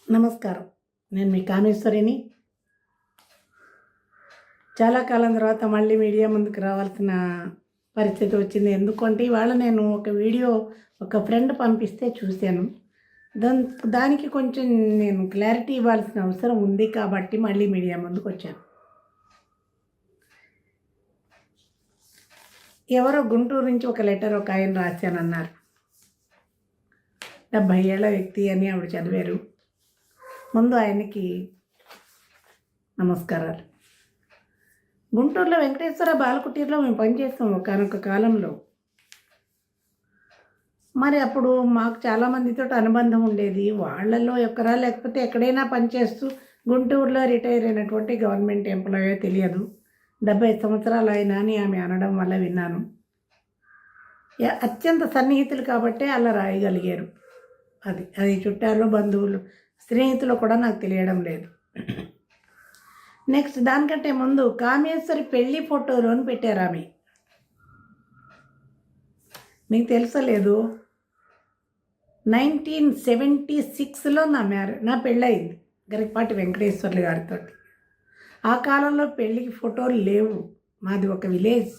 నమస్కారం. నేను మీ కామేశ్వరిని. చాలా కాలం తర్వాత మళ్ళీ మీడియా ముందుకు రావాల్సిన పరిస్థితి వచ్చింది. ఎందుకంటే ఇవాళ నేను ఒక వీడియో ఒక ఫ్రెండ్ పంపిస్తే చూశాను. దానికి కొంచెం నేను క్లారిటీ ఇవ్వాల్సిన అవసరం ఉంది కాబట్టి మళ్ళీ మీడియా ముందుకు వచ్చాను. ఎవరో గుంటూరు నుంచి ఒక లెటర్ ఒక ఆయన రాశానన్నారు. 70 ఏళ్ల వ్యక్తి అని ఆవిడ చదివారు. ముందు ఆయనకి నమస్కారాలు. గుంటూరులో వెంకటేశ్వర బాలకుటీర్లో మేము పనిచేస్తాం ఒకనొక కాలంలో. మరి అప్పుడు మాకు చాలామందితో అనుబంధం ఉండేది. వాళ్ళల్లో ఒకరా లేకపోతే ఎక్కడైనా పనిచేస్తూ గుంటూరులో రిటైర్ అయినటువంటి గవర్నమెంట్ ఎంప్లాయో తెలియదు. 70 సంవత్సరాలు ఆయన అని ఆమె అనడం వల్ల విన్నాను. అత్యంత సన్నిహితులు కాబట్టే అలా రాయగలిగారు. అది చుట్టాలు, బంధువులు, స్నేహితులు కూడా నాకు తెలియడం లేదు. నెక్స్ట్ దానికంటే ముందు కామేశ్వరి పెళ్లి ఫోటోలు అని పెట్టారు. ఆమె మీకు తెలుసలేదు, 1976లో నా పెళ్ళయింది గరికపాటి వెంకటేశ్వర్లు గారితో. ఆ కాలంలో పెళ్ళికి ఫోటోలు లేవు. మాది ఒక విలేజ్.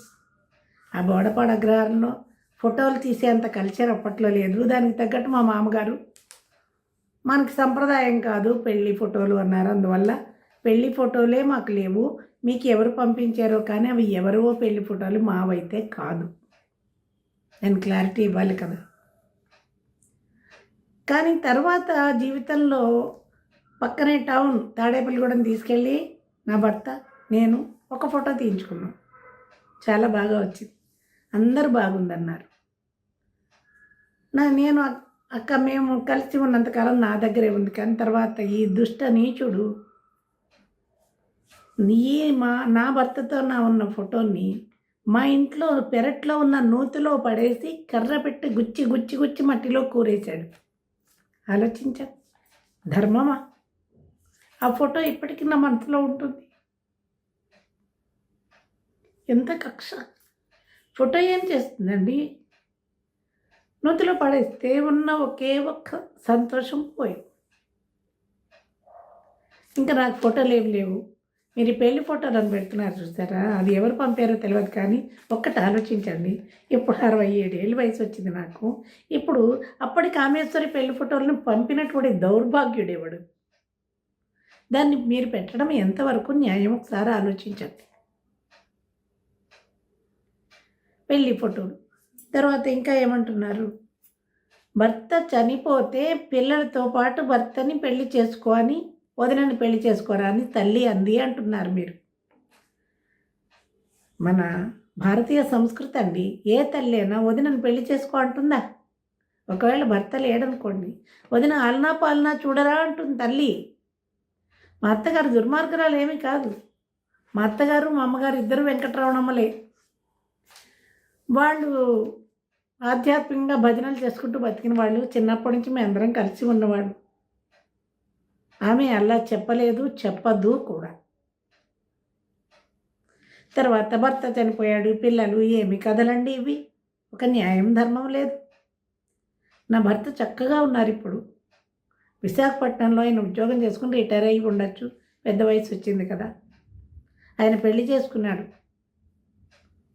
ఆ బోడపాడు అగ్రహారంలో ఫోటోలు తీసేంత కల్చర్ అప్పట్లో లేదు. దానికి తగ్గట్టు మా మామగారు మనకి సంప్రదాయం కాదు పెళ్ళి ఫోటోలు అన్నారు. అందువల్ల పెళ్ళి ఫోటోలే మాకు లేవు, మీకు ఎవరు పంపించారో కానీ అవి ఎవరో పెళ్ళి ఫోటోలు మావైతే కాదు. నేను క్లారిటీ ఇవ్వాలి కదా. కానీ తర్వాత జీవితంలో పక్కనే టౌన్ తాడేపల్లిగూడెం తీసుకెళ్ళి నా భర్త నేను ఒక ఫోటో తీయించుకున్నాం. చాలా బాగా వచ్చింది, అందరూ బాగుందన్నారు. నేను అక్క మేము కలిసి ఉన్నంతకాలం నా దగ్గరే ఉంది. కానీ తర్వాత ఈ దుష్ట నీచుడు నా భర్తతో ఉన్న ఫోటోని మా ఇంట్లో పెరట్లో ఉన్న నూతిలో పడేసి కర్ర పెట్టి గుచ్చి గుచ్చి గుచ్చి మట్టిలో కూరేశాడు. ఆలోచించాను, ధర్మమా? ఆ ఫోటో ఇప్పటికీ నా మనసులో ఉంటుంది. ఎంత కక్ష! ఫోటో ఏం చేస్తుందండి? నూతిలో పడేస్తే ఉన్న ఒకే ఒక్క సంతోషం పోయింది. ఇంకా నాకు ఫోటోలు ఏం లేవు. మీరు పెళ్లి ఫోటోలు అని పెడుతున్నారు చూసారా, అది ఎవరు పంపారో తెలియదు. కానీ ఒక్కటి ఆలోచించండి, ఇప్పుడు 67 ఏళ్ళ వయసు వచ్చింది నాకు. ఇప్పుడు అప్పటి కామేశ్వరి పెళ్లి ఫోటోలను పంపినటువంటి దౌర్భాగ్యుడేవాడు. దాన్ని మీరు పెట్టడం ఎంతవరకు న్యాయం ఒకసారి ఆలోచించండి. పెళ్లి ఫోటోలు తర్వాత ఇంకా ఏమంటున్నారు, భర్త చనిపోతే పిల్లలతో పాటు భర్తని పెళ్లి చేసుకొని వదినని పెళ్లి చేసుకోరా అని తల్లి అంది అంటున్నారు మీరు. మన భారతీయ సంస్కృతి అండి. ఏ తల్లి అయినా వదినని పెళ్లి చేసుకో అంటుందా? ఒకవేళ భర్త లేడనుకోండి, వదిన ఆలనా పాలనా చూడరా అంటుంది తల్లి. మా అత్తగారు దుర్మార్గరాలు ఏమీ కాదు. మా అత్తగారు మా అమ్మగారు ఇద్దరు వెంకటరమణమ్మలే. వాళ్ళు ఆధ్యాత్మికంగా భజనలు చేసుకుంటూ బతికిన వాళ్ళు. చిన్నప్పటి నుంచి మేము అందరం కలిసి ఉన్నవాడు. ఆమె అలా చెప్పలేదు, చెప్పదు కూడా. తర్వాత భర్త చనిపోయాడు, పిల్లలు, ఏమి కథలండి ఇవి? ఒక న్యాయం ధర్మం లేదు. నా భర్త చక్కగా ఉన్నారు. ఇప్పుడు విశాఖపట్నంలో ఆయన ఉద్యోగం చేసుకుని రిటైర్ అయ్యి ఉండొచ్చు, పెద్ద వయసు వచ్చింది కదా. ఆయన పెళ్లి చేసుకున్నాడు,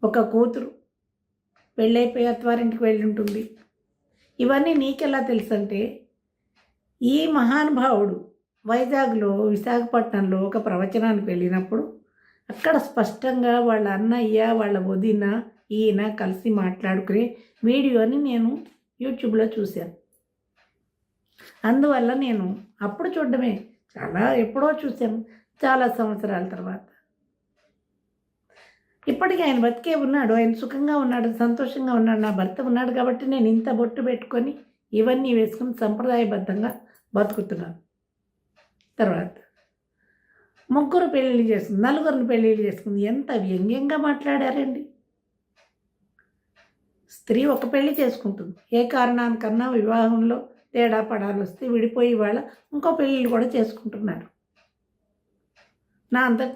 ఒక కూతురు. పెళ్ళైపోయి అత్వారింటికి వెళ్ళి ఉంటుంది. ఇవన్నీ నీకెలా తెలుసంటే, ఈ మహానుభావుడు వైజాగ్లో విశాఖపట్నంలో ఒక ప్రవచనానికి వెళ్ళినప్పుడు అక్కడ స్పష్టంగా వాళ్ళ అన్నయ్య వాళ్ళ వదిన ఈయన కలిసి మాట్లాడుకునే వీడియోని నేను యూట్యూబ్లో చూశాను. అందువల్ల నేను అప్పుడు చూడడమే, చాలా ఎప్పుడో చూశాను, చాలా సంవత్సరాల తర్వాత. ఇప్పటికీ ఆయన బతికే ఉన్నాడు, ఆయన సుఖంగా ఉన్నాడు, సంతోషంగా ఉన్నాడు. నా భర్త ఉన్నాడు కాబట్టి నేను ఇంత బొట్టు పెట్టుకొని ఇవన్నీ వేసుకుని సంప్రదాయబద్ధంగా బతుకుతున్నాను. తర్వాత ముగ్గురు పెళ్ళిళ్ళు చేసుకుంది, నలుగురిని పెళ్ళిళ్ళు చేసుకుంది. ఎంత వ్యంగ్యంగా మాట్లాడారండి. స్త్రీ ఒక పెళ్లి చేసుకుంటుంది, ఏ కారణానికన్నా వివాహంలో తేడా పడాలు వస్తే విడిపోయి వాళ్ళ ఇంకో పెళ్ళిళ్ళు కూడా చేసుకుంటున్నారు. నా అంతటి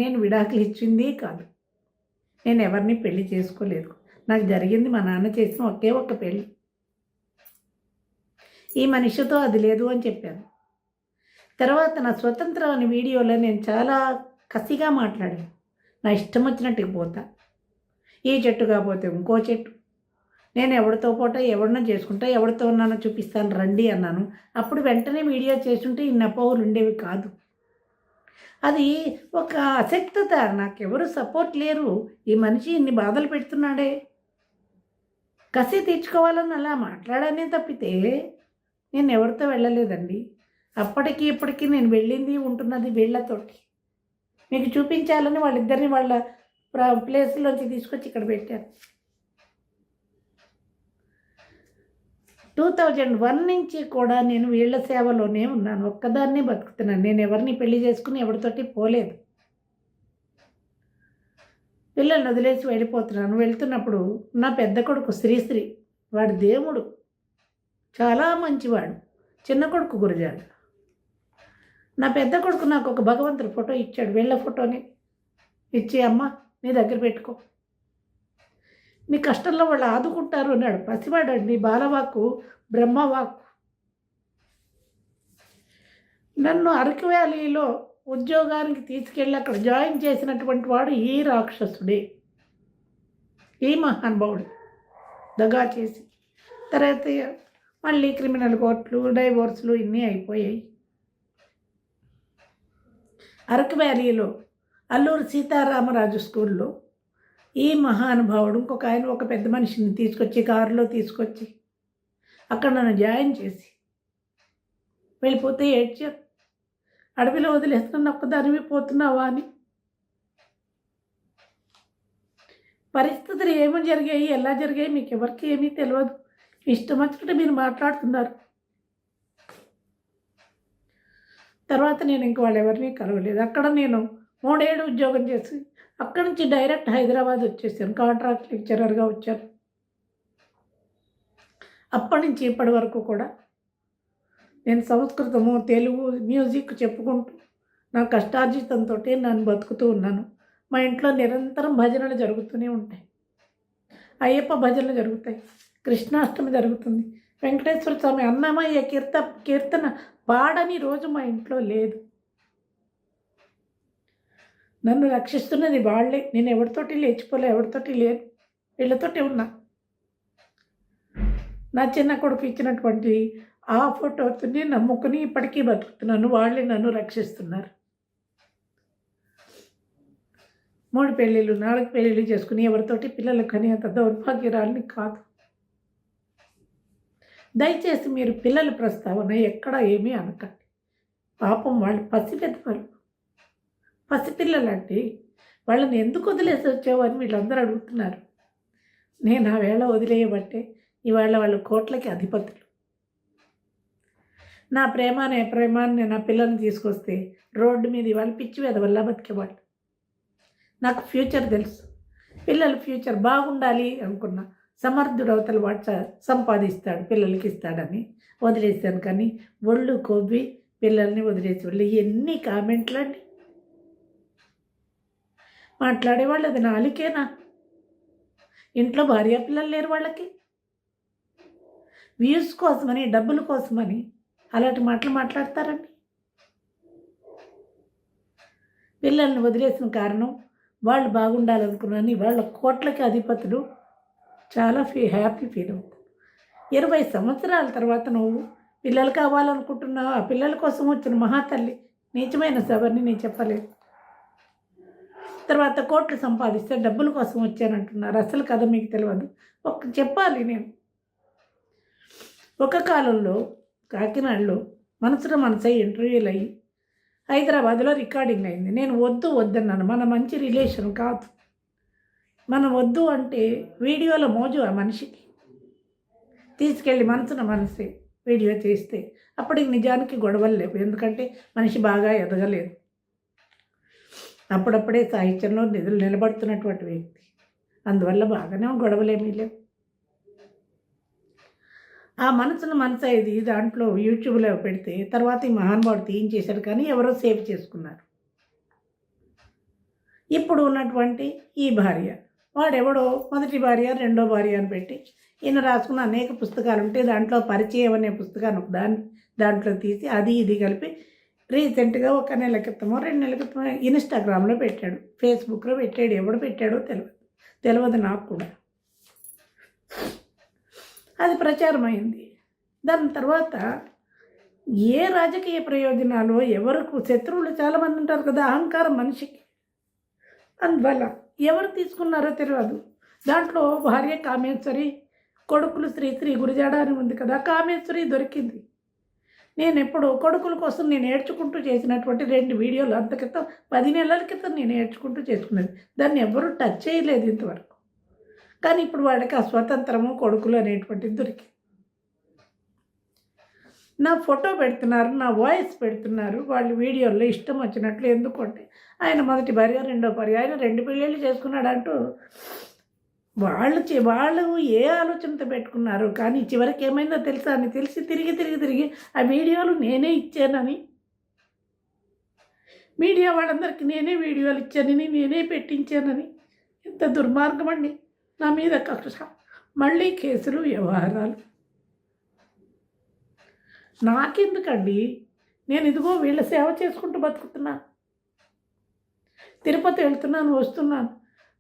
నేను విడాకులు ఇచ్చింది కాదు. నేను ఎవరిని పెళ్లి చేసుకోలేదు. నాకు జరిగింది మా నాన్న చేసిన ఒకే ఒక్క పెళ్ళి. ఈ మనిషితో అది లేదు అని చెప్పాను. తర్వాత నా స్వతంత్రం అనే వీడియోలో నేను చాలా కసిగా మాట్లాడాను. నా ఇష్టం వచ్చినట్టుగా పోతా. ఈ చెట్టు కాకపోతే ఇంకో చెట్టు, నేను ఎవరితో పోటో ఎవరినో చేసుకుంటా, ఎవరితో ఉన్నానో చూపిస్తాను రండి అన్నాను. అప్పుడు వెంటనే వీడియో చేస్తుంటే ఇన్ని అపోహలు ఉండేవి కాదు. అది ఒక అశక్తత. నాకెవరు సపోర్ట్ లేరు. ఈ మనిషి ఇన్ని బాధలు పెడుతున్నాడే, కసి తీర్చుకోవాలని అలా మాట్లాడానే తప్పితే నేను ఎవరితో వెళ్ళలేదండి. అప్పటికి ఇప్పటికీ నేను వెళ్ళింది ఉంటున్నది వీళ్ళతోటి. మీకు చూపించాలని వాళ్ళిద్దరిని వాళ్ళ ప్లేస్లోంచి తీసుకొచ్చి ఇక్కడ పెట్టారు. 2001 నుంచి కూడా నేను వీళ్ళ సేవలోనే ఉన్నాను. ఒక్కదాన్నే బతుకుతున్నాను. నేను ఎవరిని పెళ్లి చేసుకుని ఎవరితోటి పోలేదు. పిల్లల్ని వదిలేసి వెళ్ళిపోతున్నాను. వెళ్తున్నప్పుడు నా పెద్ద కొడుకు శ్రీశ్రీ, వాడు దేవుడు, చాలా మంచివాడు. చిన్న కొడుకు గురజాడ. నా పెద్ద కొడుకు నాకు ఒక భగవంతుడి ఫోటో ఇచ్చాడు. వీళ్ళ ఫోటోని ఇచ్చి, అమ్మ నీ దగ్గర పెట్టుకో, నీ కష్టంలో వాళ్ళు ఆదుకుంటారు అన్నాడు. పసివాడండి, బాలవాకు బ్రహ్మవాకు. నన్ను అరకు వ్యాలీలో ఉద్యోగానికి తీసుకెళ్ళి అక్కడ జాయిన్ చేసినటువంటి వాడు ఈ రాక్షసుడే, ఈ మహానుభావుడు. దగా చేసి తర్వాత మళ్ళీ క్రిమినల్ కోర్టులు, డైవోర్సులు ఇన్ని అయిపోయాయి. అరకు వ్యాలీలో అల్లూరు సీతారామరాజు స్కూల్లో ఈ మహానుభావుడు ఇంకొక ఆయన ఒక పెద్ద మనిషిని తీసుకొచ్చి కారులో తీసుకొచ్చి అక్కడ నన్ను జాయిన్ చేసి వెళ్ళిపోతే ఏడ్చారు. అడవిలో వదిలేస్తున్న ఒక్కదానివి పోతున్నావా అని. పరిస్థితులు ఏమో జరిగాయి, ఎలా జరిగాయి మీకు ఎవరికి ఏమీ తెలియదు. ఇష్టం వచ్చినట్టు మీరు మాట్లాడుతున్నారు. తర్వాత నేను ఇంక వాళ్ళు ఎవరిని కలవలేదు. అక్కడ నేను 3 ఏళ్ళు ఉద్యోగం చేసి అక్కడి నుంచి డైరెక్ట్ హైదరాబాద్ వచ్చేసాను. కాంట్రాక్ట్ లెక్చరర్గా వచ్చాను. అప్పటి నుంచి ఇప్పటి వరకు కూడా నేను సంస్కృతము, తెలుగు, మ్యూజిక్ చెప్పుకుంటూ నా కష్టార్జితంతో నన్ను బతుకుతూ ఉన్నాను. మా ఇంట్లో నిరంతరం భజనలు జరుగుతూనే ఉంటాయి. అయ్యప్ప భజనలు జరుగుతాయి, కృష్ణాష్టమి జరుగుతుంది, వెంకటేశ్వర స్వామి అన్నమయ్య కీర్తన పాడని రోజు మా ఇంట్లో లేదు. నన్ను రక్షిస్తున్నది వాళ్ళే. నేను ఎవరితోటి లేచిపోలే, ఎవరితోటి లేను, వీళ్ళతోటి ఉన్నా. నా చిన్న కొడుకు ఇచ్చినటువంటి ఆ ఫోటోని నమ్ముకుని ఇప్పటికీ బతుకుతున్నాను. వాళ్ళే నన్ను రక్షిస్తున్నారు. 3 పెళ్ళిళ్ళు 4 పెళ్ళిళ్ళు చేసుకుని ఎవరితోటి పిల్లలు కానీ అంత దౌర్భాగ్యరాలని కాదు. దయచేసి మీరు పిల్లల ప్రస్తావన ఎక్కడ ఏమీ అనకండి. పాపం వాళ్ళు పసిపిల్లలంటే వాళ్ళని ఎందుకు వదిలేసి వచ్చావు అని వీళ్ళందరూ అడుగుతున్నారు. నేను ఆ వేళ వదిలేయబట్టే ఇవాళ వాళ్ళు కోట్లకి అధిపతులు. నా ప్రేమాన్ని నా పిల్లల్ని తీసుకొస్తే రోడ్డు మీద ఇవాళ పిచ్చి వెదవల్లా బతికేవాళ్ళు. నాకు ఫ్యూచర్ తెలుసు. పిల్లల ఫ్యూచర్ బాగుండాలి అనుకున్నా. సమర్థుడు అవతల వాడు సంపాదిస్తాడు, పిల్లలకి ఇస్తాడని వదిలేసాను. కానీ ఒళ్ళు కొవ్వి పిల్లల్ని వదిలేసి వాళ్ళు ఎన్ని కామెంట్లు అండి మాట్లాడేవాళ్ళు. అది నాలుకేనా? ఇంట్లో భార్య పిల్లలు లేరు వాళ్ళకి. వ్యూస్ కోసమని, డబ్బుల కోసమని అలాంటి మాటలు మాట్లాడతారండి. పిల్లల్ని వదిలేసిన కారణం వాళ్ళు బాగుండాలనుకున్నాను. వాళ్ళ కోట్లకి అధిపతులు చాలా హ్యాపీ ఫీల్ అవుతారు. 20 సంవత్సరాల తర్వాత నువ్వు పిల్లలు కావాలనుకుంటున్నావు. ఆ పిల్లల కోసం వచ్చిన మహాతల్లి నీచమైన సవరిని నేను చెప్పలేదు. తర్వాత కోట్లు సంపాదిస్తే డబ్బుల కోసం వచ్చానంటున్నారు. అసలు కథ మీకు తెలియదు. చెప్పాలి నేను. ఒక కాలంలో కాకినాడలో మనసులో మనసై ఇంటర్వ్యూలు అయ్యి హైదరాబాద్లో రికార్డింగ్ అయింది. నేను వద్దన్నాను. మన మంచి రిలేషన్ కాదు. మనం వద్దు అంటే వీడియోలో మోజు ఆ మనిషికి తీసుకెళ్ళి మనసే వీడియో చేస్తే అప్పటికి నిజానికి గొడవలు లేవు. ఎందుకంటే మనిషి బాగా ఎదగలేదు. అప్పుడప్పుడే సాహిత్యంలో నిలబడుతున్నటువంటి వ్యక్తి. అందువల్ల బాగానే గొడవలేమీ లేవు. ఆ మనసు ఇది దాంట్లో యూట్యూబ్లో పెడితే తర్వాత ఈ మహానుభావుడు తీయించేశాడు. కానీ ఎవరో సేవ్ చేసుకున్నారు. ఇప్పుడు ఉన్నటువంటి ఈ భార్య, వాడెవడో మొదటి భార్య, రెండో భార్య అని పెట్టి ఈయన రాసుకున్న అనేక పుస్తకాలు ఉంటే దాంట్లో పరిచయం అనే పుస్తకాన్ని దాంట్లో తీసి అది ఇది కలిపి రీసెంట్గా ఒక నెల క్రితమో 2 నెలల క్రితమో ఇన్స్టాగ్రామ్లో పెట్టాడు, ఫేస్బుక్లో పెట్టాడు. ఎవడు పెట్టాడో తెలియదు నాకు కూడా. అది ప్రచారమైంది. దాని తర్వాత ఏ రాజకీయ ప్రయోజనాలు, ఎవరికి శత్రువులు చాలామంది ఉంటారు కదా అహంకారం మనిషికి. అందువల్ల ఎవరు తీసుకున్నారో తెలియదు. దాంట్లో భార్య కామేశ్వరి, కొడుకులు శ్రీ గురిజాడ అని ఉంది కదా, కామేశ్వరి దొరికింది. నేను ఎప్పుడు కొడుకుల కోసం నేను ఏడ్చుకుంటూ చేసినటువంటి 2 వీడియోలు అంత క్రితం 10 నెలల క్రితం నేను ఏడ్చుకుంటూ చేసుకున్నది. దాన్ని ఎవరు టచ్ చేయలేదు ఇంతవరకు. కానీ ఇప్పుడు వాడికి ఆ స్వతంత్రము కొడుకులు అనేటువంటిది దొరికింది. నా ఫోటో పెడుతున్నారు, నా వాయిస్ పెడుతున్నారు వాళ్ళు వీడియోల్లో ఇష్టం వచ్చినట్లు. ఎందుకంటే ఆయన మొదటి భార్య, రెండో భార్య, ఆయన 2 పెళ్ళిళ్ళు చేసుకున్నాడు అంటూ వాళ్ళు ఏ ఆలోచనతో పెట్టుకున్నారు. కానీ చివరికి ఏమైందో తెలుసా అని తెలిసి తిరిగి ఆ వీడియోలు నేనే ఇచ్చానని, మీడియా వాళ్ళందరికీ నేనే వీడియోలు ఇచ్చానని, నేనే పెట్టించానని. ఎంత దుర్మార్గం అండి. నా మీద కక్ష, మళ్ళీ కేసులు, వ్యవహారాలు. నాకెందుకండి? నేను ఇదిగో వీళ్ళ సేవ చేసుకుంటూ బతుకుతున్నా. తిరుపతి వెళ్తున్నాను, వస్తున్నాను.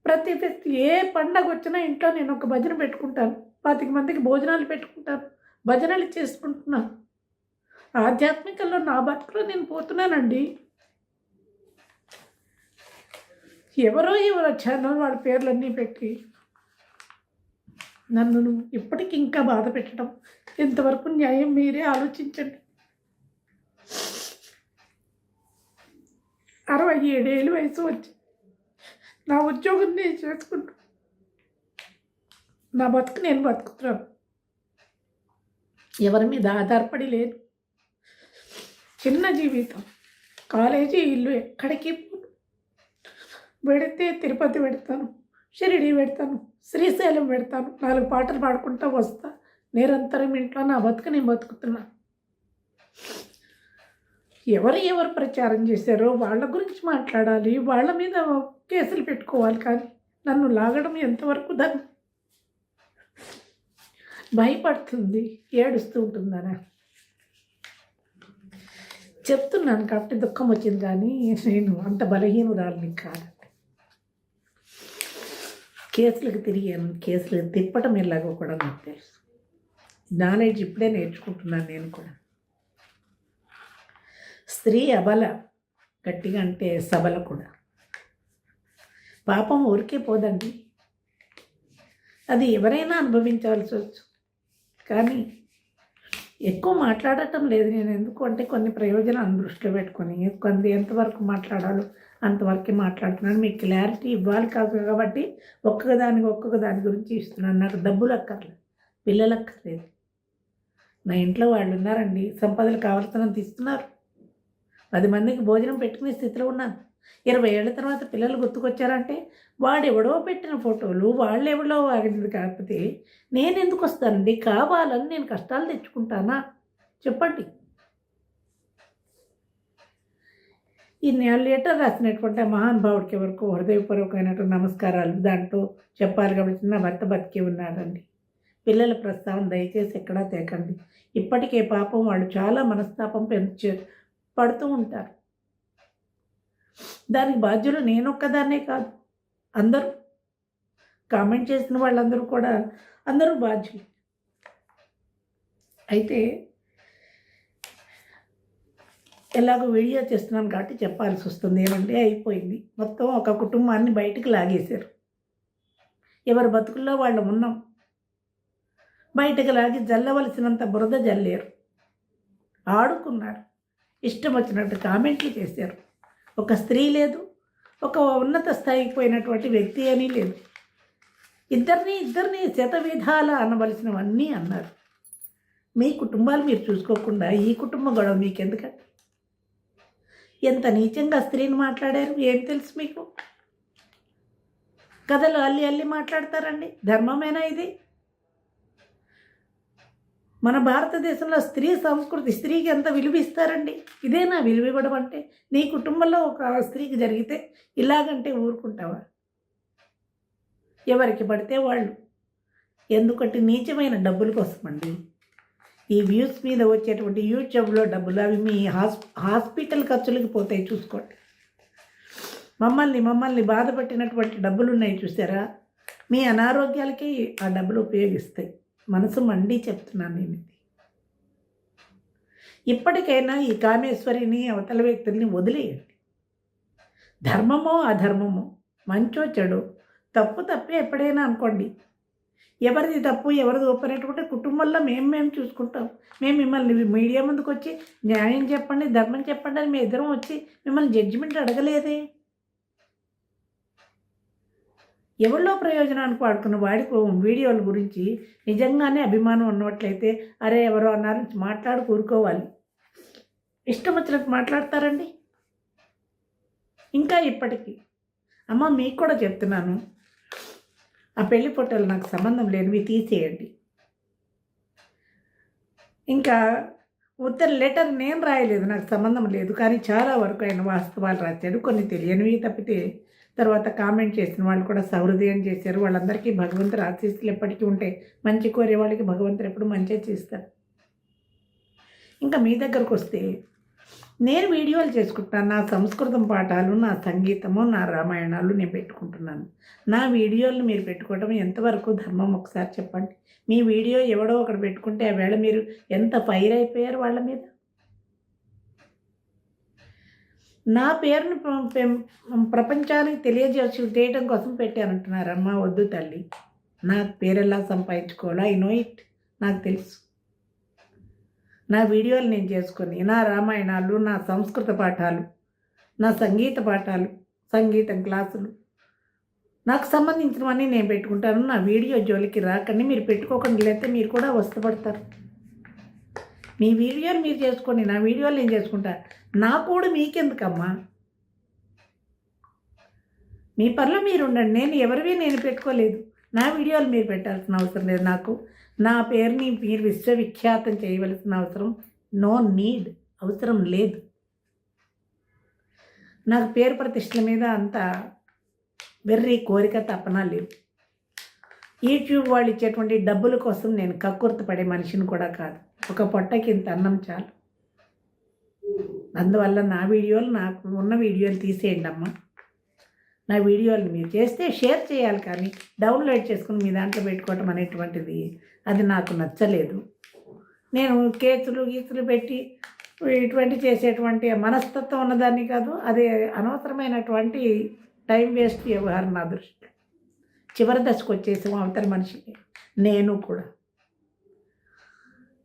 ప్రతి వ్యక్తి ఏ పండగ వచ్చినా ఇంట్లో నేను ఒక భజన పెట్టుకుంటాను, 25 మందికి భోజనాలు పెట్టుకుంటాను, భజనలు చేసుకుంటున్నాను. ఆధ్యాత్మికంలో నా బతుకులో నేను పోతున్నానండి. ఎవరో ఛానల్ వాళ్ళ పేర్లన్నీ పెట్టి నన్ను ఇప్పటికి ఇంకా బాధ పెట్టడం ఎంతవరకు న్యాయం? మీరే ఆలోచించండి. 67 ఏళ్ళు వయసు వచ్చి నా ఉద్యోగం నేను చేసుకుంటూ నా బతుకు నేను బతుకుతున్నాను. ఎవరి మీద ఆధారపడి లేదు. చిన్న జీవితం, కాలేజీ, ఇల్లు, ఎక్కడికి పెడితే తిరుపతి పెడతాను, షిరిడి పెడతాను, శ్రీశైలం పెడతాను, 4 పాటలు పాడుకుంటూ వస్తా. నిరంతరం ఇంట్లో నా బతుకు నేను బతుకుతున్నా. ఎవరు ప్రచారం చేశారో వాళ్ళ గురించి మాట్లాడాలి, వాళ్ళ మీద కేసులు పెట్టుకోవాలి. కానీ నన్ను లాగడం ఎంతవరకు దాన్ని భయపడుతుంది, ఏడుస్తూ ఉంటుందనా చెప్తున్నాను. కాబట్టి దుఃఖం వచ్చింది. కానీ నేను అంత బలహీనురాలని కాదండి. కేసులకు తిరిగాను, కేసులకు తిప్పటం ఎలాగో కూడా నాకు తెలుసు. నాలెడ్జ్ ఇప్పుడే నేర్చుకుంటున్నాను నేను కూడా. స్త్రీ అబల, గట్టిగా అంటే సబల కూడా. పాపం ఊరికే పోదండి, అది ఎవరైనా అనుభవించాల్సి వచ్చు. కానీ ఎక్కువ మాట్లాడటం లేదు నేను. ఎందుకు అంటే కొన్ని ప్రయోజనాలను దృష్టిలో పెట్టుకొని ఎంతవరకు మాట్లాడాలో అంతవరకే మాట్లాడుతున్నాను. మీకు క్లారిటీ ఇవ్వాలి కాదు కాబట్టి ఒక్కొక్క దాని గురించి ఇస్తున్నాను. నాకు డబ్బులు అక్కర్లేదు, పిల్లలు అక్కర్లేదు. నా ఇంట్లో వాళ్ళు ఉన్నారండి, సంపదలు కావాల్సినంత ఇస్తున్నారు. 10 మందికి భోజనం పెట్టుకునే స్థితిలో ఉన్నాను. 20 ఏళ్ళ తర్వాత పిల్లలు గుర్తుకొచ్చారంటే వాడెవడో పెట్టిన ఫోటోలు, వాళ్ళెవడో వాడింది. కాకపోతే నేను ఎందుకు వస్తానండి? కావాలని నేను కష్టాలు తెచ్చుకుంటానా? చెప్పండి. ఈ లెటర్ రాసినటువంటి మహానుభావుడికి ఎవరికో హృదయపూర్వకమైనటువంటి నమస్కారాలు. దాంట్లో చెప్పాలి కాబట్టి నా భర్త బతికే ఉన్నాడండి. పిల్లల ప్రస్తావన దయచేసి ఎక్కడా తేకండి. ఇప్పటికే పాపం వాళ్ళు చాలా మనస్తాపం పడుతూ ఉంటారు. దానికి బాధ్యులు నేనొక్కదాన్నే కాదు, అందరూ కామెంట్ చేసిన వాళ్ళందరూ కూడా అందరూ బాధ్యులు. అయితే ఎలాగో వీడియో చేస్తున్నాను కాబట్టి చెప్పాల్సి వస్తుంది. ఏమంటే అయిపోయింది. మొత్తం ఒక కుటుంబాన్ని బయటికి లాగేశారు. ఎవరి బతుకుల్లో వాళ్ళు ఉన్నాం. బయటకు లాగి జల్లవలసినంత బురద జల్లేరు, ఆడుకున్నారు, ఇష్టం వచ్చినట్టు కామెంట్లు చేశారు. ఒక స్త్రీ లేదు, ఒక ఉన్నత స్థాయికి పోయినటువంటి వ్యక్తి అని లేదు. ఇద్దరిని శతవిధాల అనవలసినవన్నీ అన్నారు. మీ కుటుంబాలు మీరు చూసుకోకుండా ఈ కుటుంబం గొడవ మీకెందుకండి? ఎంత నీచంగా స్త్రీని మాట్లాడారు. ఏం తెలుసు మీకు? కథలు అల్లి మాట్లాడతారండి. ధర్మమేనా ఇది? మన భారతదేశంలో స్త్రీ సంస్కృతి, స్త్రీకి ఎంత విలువ ఇస్తారండి? ఇదేనా విలువ ఇవ్వడం అంటే? నీ కుటుంబంలో ఒక స్త్రీకి జరిగితే ఇలాగంటే ఊరుకుంటావా? ఎవరికి పడితే వాళ్ళు. ఎందుకంటే నీచమైన డబ్బుల కోసం అండి. ఈ వ్యూస్ మీద వచ్చేటువంటి యూట్యూబ్లో డబ్బులు అవి మీ హాస్పిటల్ ఖర్చులకి పోతాయి, చూసుకోండి. మమ్మల్ని బాధపెట్టినటువంటి డబ్బులు ఉన్నాయి చూసారా, మీ అనారోగ్యాలకి ఆ డబ్బులు ఉపయోగిస్తాయి. మనసు మండి చెప్తున్నాను నేను. ఇప్పటికైనా ఈ కామేశ్వరిని, అవతల వ్యక్తుల్ని వదిలేయండి. ధర్మమో అధర్మమో, మంచో చెడో, తప్పే ఎప్పుడైనా అనుకోండి. ఎవరిది తప్పు ఎవరిది ఒప్పనేటువంటి కుటుంబంలో మేము చూసుకుంటాం. మేము మిమ్మల్ని మీడియా ముందుకు వచ్చి న్యాయం చెప్పండి, ధర్మం చెప్పండి అని మీ ఇద్దరం వచ్చి మిమ్మల్ని జడ్జిమెంట్ అడగలేదే. ఎవరిలో ప్రయోజనానికి వాడుకున్న వాడికి వీడియోల గురించి నిజంగానే అభిమానం ఉన్నట్లయితే అరే ఎవరో అన్నారు మాట్లాడి కూరుకోవాలి. ఇష్టం వచ్చినట్టు మాట్లాడతారండి. ఇంకా ఇప్పటికీ అమ్మ మీకు కూడా చెప్తున్నాను, ఆ పెళ్లి ఫోటోలు నాకు సంబంధం లేనివి తీసేయండి. ఇంకా ఉత్తర లెటర్ నేను రాయలేదు, నాకు సంబంధం లేదు. కానీ చాలా వరకు ఆయన వాస్తవాలు రాశాడు, కొన్ని తెలియనివి తప్పితే. తర్వాత కామెంట్ చేసిన వాళ్ళు కూడా సహృదయం చేశారు. వాళ్ళందరికీ భగవంతుడు ఆశీస్సులు ఎప్పటికీ ఉంటాయి. మంచి కోరే వాళ్ళకి భగవంతుడు ఎప్పుడు మంచిగా చేస్తారు. ఇంకా మీ దగ్గరకు వస్తే నేను వీడియోలు చేసుకుంటున్నాను. నా సంస్కృతం పాఠాలు, నా సంగీతము, నా రామాయణాలు నేను పెట్టుకుంటున్నాను. నా వీడియోలను మీరు పెట్టుకోవడం ఎంతవరకు ధర్మం ఒకసారి చెప్పండి. మీ వీడియో ఎవడో ఒకడు పెట్టుకుంటే ఆ వేళ మీరు ఎంత ఫైర్ అయిపోయారు వాళ్ళ మీద. నా పేరును ప్రపంచానికి తెలియజేయడం కోసం పెట్టానంటున్నారమ్మా. వద్దు తల్లి, నా పేరు ఎలా సంపాదించుకోవాలో ఐ నో ఇట్, నాకు తెలుసు. నా వీడియోలు నేను చేసుకొని, నా రామాయణాలు, నా సంస్కృత పాఠాలు, నా సంగీత పాఠాలు, సంగీతం క్లాసులు, నాకు సంబంధించినవన్నీ నేను పెట్టుకుంటాను. నా వీడియో జోలికి రాకండి, మీరు పెట్టుకోకండి, లేకపోతే మీరు కూడా వస్తపడతారు. మీ వీడియోలు మీరు చేసుకోండి, నా వీడియోలు నేను చేసుకుంటా. నా కూడా మీకెందుకమ్మా? మీ పనిలో మీరు ఉండండి. నేను ఎవరివి నేను పెట్టుకోలేదు. నా వీడియోలు మీరు పెట్టాల్సిన అవసరం లేదు. నాకు నా పేరుని మీరు విశ్వవిఖ్యాతం చేయవలసిన అవసరం నో నీడ్, అవసరం లేదు. నాకు పేరు ప్రతిష్టల మీద అంత వెర్రి కోరిక తపన లేదు. యూట్యూబ్ వాళ్ళు ఇచ్చేటువంటి డబ్బుల కోసం నేను కక్కుర్తి పడే మనిషిని కూడా కాదు. ఒక పొట్టకి ఇంత అన్నం చాలు. అందువల్ల నా వీడియోలు, నాకు ఉన్న వీడియోలు తీసేయండి అమ్మ. నా వీడియోలు మీరు చేస్తే షేర్ చేయాలి, కానీ డౌన్లోడ్ చేసుకుని మీ దాంట్లో పెట్టుకోవటం అనేటువంటిది అది నాకు నచ్చలేదు. నేను గీతులు పెట్టి ఇటువంటి చేసేటువంటి మనస్తత్వం ఉన్నదాన్ని కాదు. అది అనవసరమైనటువంటి టైం వేస్ట్ వ్యవహారం నా దృష్టిలో. చివరి దశకు వచ్చేసాము అవతల మనిషికి. నేను కూడా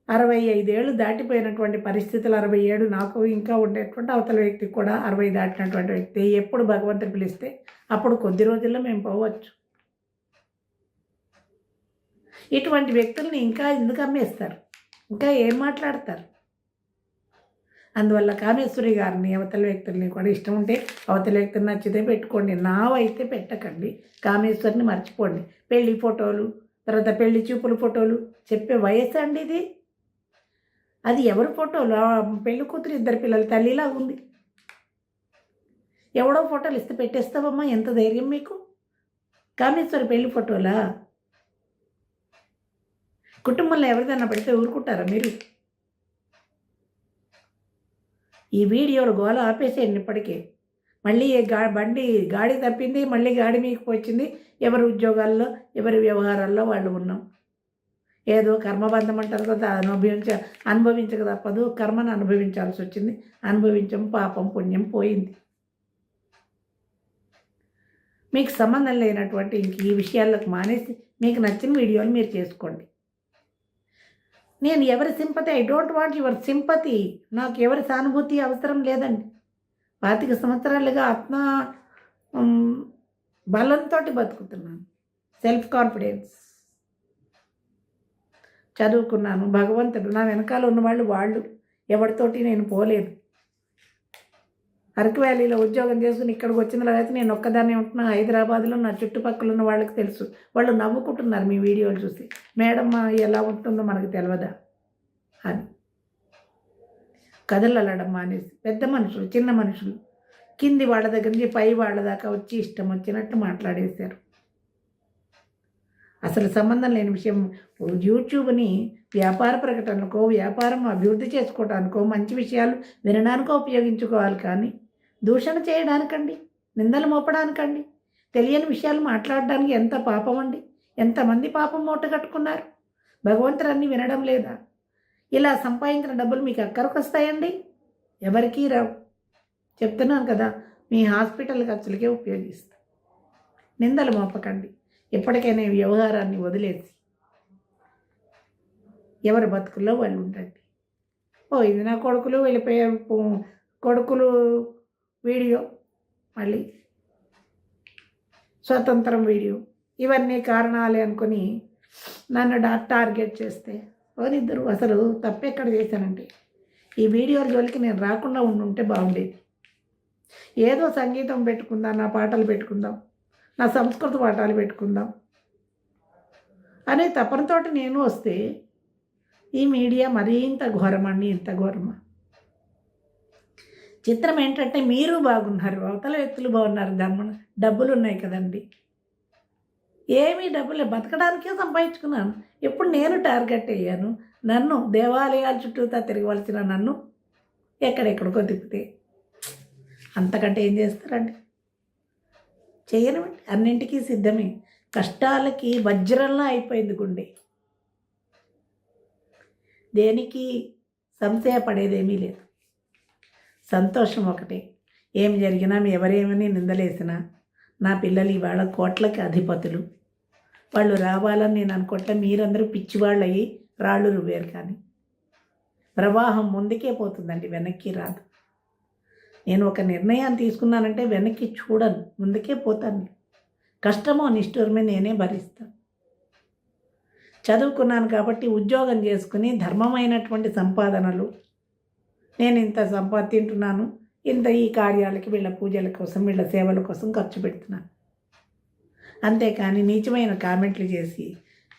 65 ఏళ్ళు దాటిపోయినటువంటి పరిస్థితులు, 67 నాకు ఇంకా ఉండేటువంటి అవతల వ్యక్తికి కూడా 60 దాటినటువంటి వ్యక్తి ఎప్పుడు భగవంతుడు పిలిస్తే అప్పుడు కొద్ది రోజుల్లో మేము పోవచ్చు. ఇటువంటి వ్యక్తుల్ని ఇంకా ఎందుకు అమ్మేస్తారు? ఇంకా ఏం మాట్లాడతారు? అందువల్ల కామేశ్వరి గారిని, అవతల వ్యక్తుల్ని కూడా ఇష్టం ఉంటే అవతల వ్యక్తులు నచ్చితే పెట్టుకోండి, నావైతే పెట్టకండి. కామేశ్వరిని మర్చిపోండి. పెళ్లి ఫోటోలు, తర్వాత పెళ్లి చూపుల ఫోటోలు చెప్పే వయసు అండి ఇది. అది ఎవరి ఫోటోలు? పెళ్లి కూతురు 2 పిల్లల తల్లిలా ఉంది. ఎవడో ఫోటోలు ఇస్తే పెట్టేస్తావమ్మా? ఎంత ధైర్యం మీకు? కామేశ్వరి పెళ్లి ఫోటోలా? కుటుంబంలో ఎవరిదైనా పెడితే ఊరుకుంటారా మీరు? ఈ వీడియోలు గోల ఆపేసేయండి ఇప్పటికే. మళ్ళీ బండి గాడి తప్పింది, మళ్ళీ గాడి మీకు వచ్చింది. ఎవరి ఉద్యోగాల్లో, ఎవరి వ్యవహారాల్లో వాళ్ళు ఉన్నాం. ఏదో కర్మబంధం అంటారు కదా, అనుభవించక తప్పదు. కర్మను అనుభవించాల్సి వచ్చింది. అనుభవించం, పాపం పుణ్యం పోయింది. మీకు సంబంధం లేనటువంటి ఇంక ఈ విషయాలకు మానేసి మీకు నచ్చిన వీడియోలు మీరు చేసుకోండి. నేను ఎవరి sympathy, I don't want your sympathy. నాకు ఎవరి సానుభూతి అవసరం లేదండి. 25 సంవత్సరాలుగా ఆత్మ బలంతో బతుకుతున్నాను. సెల్ఫ్ కాన్ఫిడెన్స్, చదువుకున్నాను. భగవంతుడు నా వెనకాల ఉన్నవాళ్ళు వాళ్ళు. ఎవరితోటి నేను పోలేదు. అరకు వ్యాలీలో ఉద్యోగం చేసుకుని ఇక్కడికి వచ్చిన తర్వాత నేను ఒక్కదాన్నే ఉంటున్నా. హైదరాబాద్లో నా చుట్టుపక్కల ఉన్న వాళ్ళకి తెలుసు. వాళ్ళు నవ్వుకుంటున్నారు మీ వీడియోలు చూసి. మేడం ఎలా ఉంటుందో మనకు తెలియదా అని. కథలు అల్లడం మానేసి పెద్ద మనుషులు, చిన్న మనుషులు, కింది వాళ్ళ దగ్గర నుంచి పై వాళ్ళ దాకా వచ్చి ఇష్టం వచ్చినట్టు మాట్లాడేశారు. అసలు సంబంధం లేని విషయం. యూట్యూబ్ని వ్యాపార ప్రకటనలకో, వ్యాపారం అభివృద్ధి చేసుకోవడానికో, మంచి విషయాలు వినడానికో ఉపయోగించుకోవాలి, కానీ దూషణ చేయడానికండి, నిందలు మోపడానికండి, తెలియని విషయాలు మాట్లాడడానికి ఎంత పాపం అండి. ఎంతమంది పాపం మూట కట్టుకున్నారు. భగవంతుడు వినడం లేదా? ఇలా సంపాదించిన డబ్బులు మీకు ఎక్కడికి వస్తాయండి? ఎవరికీ రావు. చెప్తున్నాను కదా, మీ హాస్పిటల్ ఖర్చులకే ఉపయోగిస్తాం. నిందలు మోపకండి. ఎప్పటికైనా ఈ వ్యవహారాన్ని వదిలేసి ఎవరి బతుకుల్లో వాళ్ళు ఉండండి. ఇది నా కొడుకులు వెళ్ళిపోయారు, కొడుకులు వీడియో, మళ్ళీ స్వతంత్రం వీడియో, ఇవన్నీ కారణాలే అనుకొని నన్ను టార్గెట్ చేస్తే ఇద్దరు అసలు తప్పెక్కడ చేశానంటే, ఈ వీడియోల జోలికి నేను రాకుండా ఉండుంటే బాగుండేది. ఏదో సంగీతం పెట్టుకుందాం, నా పాటలు పెట్టుకుందాం, నా సంస్కృత పాఠాలు పెట్టుకుందాం అనే తపనతో నేను వస్తే ఈ మీడియా మరీ ఇంత ఘోరమండి, ఇంత ఘోరమా. చిత్రం ఏంటంటే మీరు బాగున్నారు, అవతల వ్యక్తులు బాగున్నారు, డబ్బులు ఉన్నాయి కదండి. ఏమీ డబ్బులే, బతకడానికే సంపాదించుకున్నాను. ఎప్పుడు నేను టార్గెట్ అయ్యాను. నన్ను దేవాలయాల చుట్టూతా తిరగవలసిన నన్ను ఎక్కడెక్కడికో తిప్పితే అంతకంటే ఏం చేస్తారండి? చేయనివ్వండి, అన్నింటికీ సిద్ధమే. కష్టాలకి వజ్రంలా అయిపోయింది గుండె. దేనికి సంశయపడేదేమీ లేదు. సంతోషం ఒకటే. ఏం జరిగినా ఎవరేమని నిందలేసినా నా పిల్లలు ఇవాళ కోట్లకి అధిపతులు. వాళ్ళు రావాలని నేను అనుకోవట్లే. మీరందరూ పిచ్చివాళ్ళు అయ్యి రాళ్ళు రువ్వేరు, కానీ ప్రవాహం ముందుకే పోతుందండి, వెనక్కి రాదు. నేను ఒక నిర్ణయాన్ని తీసుకున్నానంటే వెనక్కి చూడను, ముందుకే పోతాను. కష్టమో నిష్ఠూరమే నేనే భరిస్తాను. చదువుకున్నాను కాబట్టి ఉద్యోగం చేసుకుని ధర్మమైనటువంటి సంపాదనలు నేను ఇంత తింటున్నాను, ఇంత ఈ కార్యాలకి వీళ్ళ పూజల కోసం, వీళ్ళ సేవల కోసం ఖర్చు పెడుతున్నాను. అంతేకాని నీచమైన కామెంట్లు చేసి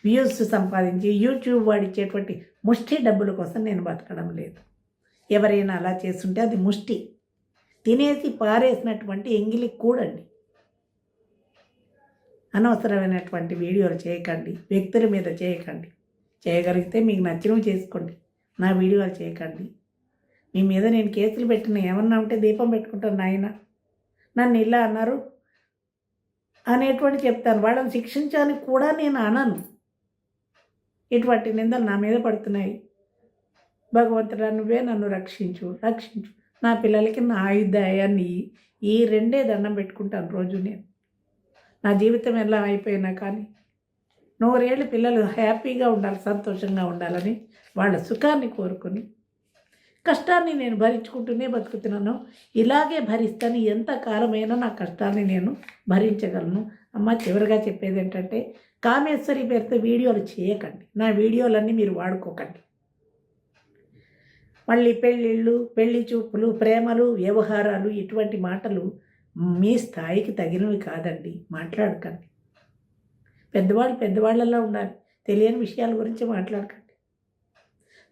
వ్యూస్ సంపాదించి యూట్యూబ్ వాడిచ్చేటువంటి ముష్టి డబ్బుల కోసం నేను బతకడం లేదు. ఎవరైనా అలా చేస్తుంటే అది ముష్టి, తినేసి పారేసినటువంటి ఎంగిలి కూడండి. అనవసరమైనటువంటి వీడియోలు చేయకండి, వ్యక్తుల మీద చేయకండి. చేయగలిగితే మీకు నచ్చినవి చేసుకోండి, నా వీడియోలు చేయకండి. మీ మీద నేను కేసులు పెట్టిన ఏమన్నా ఉంటే దీపం పెట్టుకుంటాను. నాయన నన్ను ఇలా అన్నారు అనేటువంటి చెప్తాను. వాళ్ళని శిక్షించాలని కూడా నేను అనను. ఇటువంటి నిందలు నా మీద పడుతున్నాయి. భగవంతుడా నువ్వే నన్ను రక్షించు. నా పిల్లలకి నా ఆయుధాయాన్ని ఈ రెండే దండం పెట్టుకుంటాను రోజు. నేను నా జీవితం ఎలా అయిపోయినా కానీ 100 ఏళ్ళు పిల్లలు హ్యాపీగా ఉండాలి, సంతోషంగా ఉండాలని వాళ్ళ సుఖాన్ని కోరుకొని కష్టాన్ని నేను భరించుకుంటూనే బతుకుతున్నాను. ఇలాగే భరిస్తాను. ఎంత కాలమైనా నా కష్టాన్ని నేను భరించగలను. అమ్మ, చివరిగా చెప్పేది ఏంటంటే, కామేశ్వరి పేరుతో వీడియోలు చేయకండి. నా వీడియోలన్నీ మీరు వాడుకోకండి. మళ్ళీ పెళ్ళిళ్ళు, పెళ్లి చూపులు, ప్రేమలు, వ్యవహారాలు, ఇటువంటి మాటలు మీ స్థాయికి తగినవి కాదండి. మాట్లాడకండి. పెద్దవాళ్ళు పెద్దవాళ్ళలా ఉండాలి. తెలియని విషయాల గురించి మాట్లాడకండి.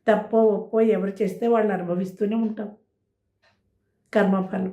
తప్పో ఒప్పో ఎవరు చేస్తే వాళ్ళు అనుభవిస్తూనే ఉంటాం. కర్మఫలం.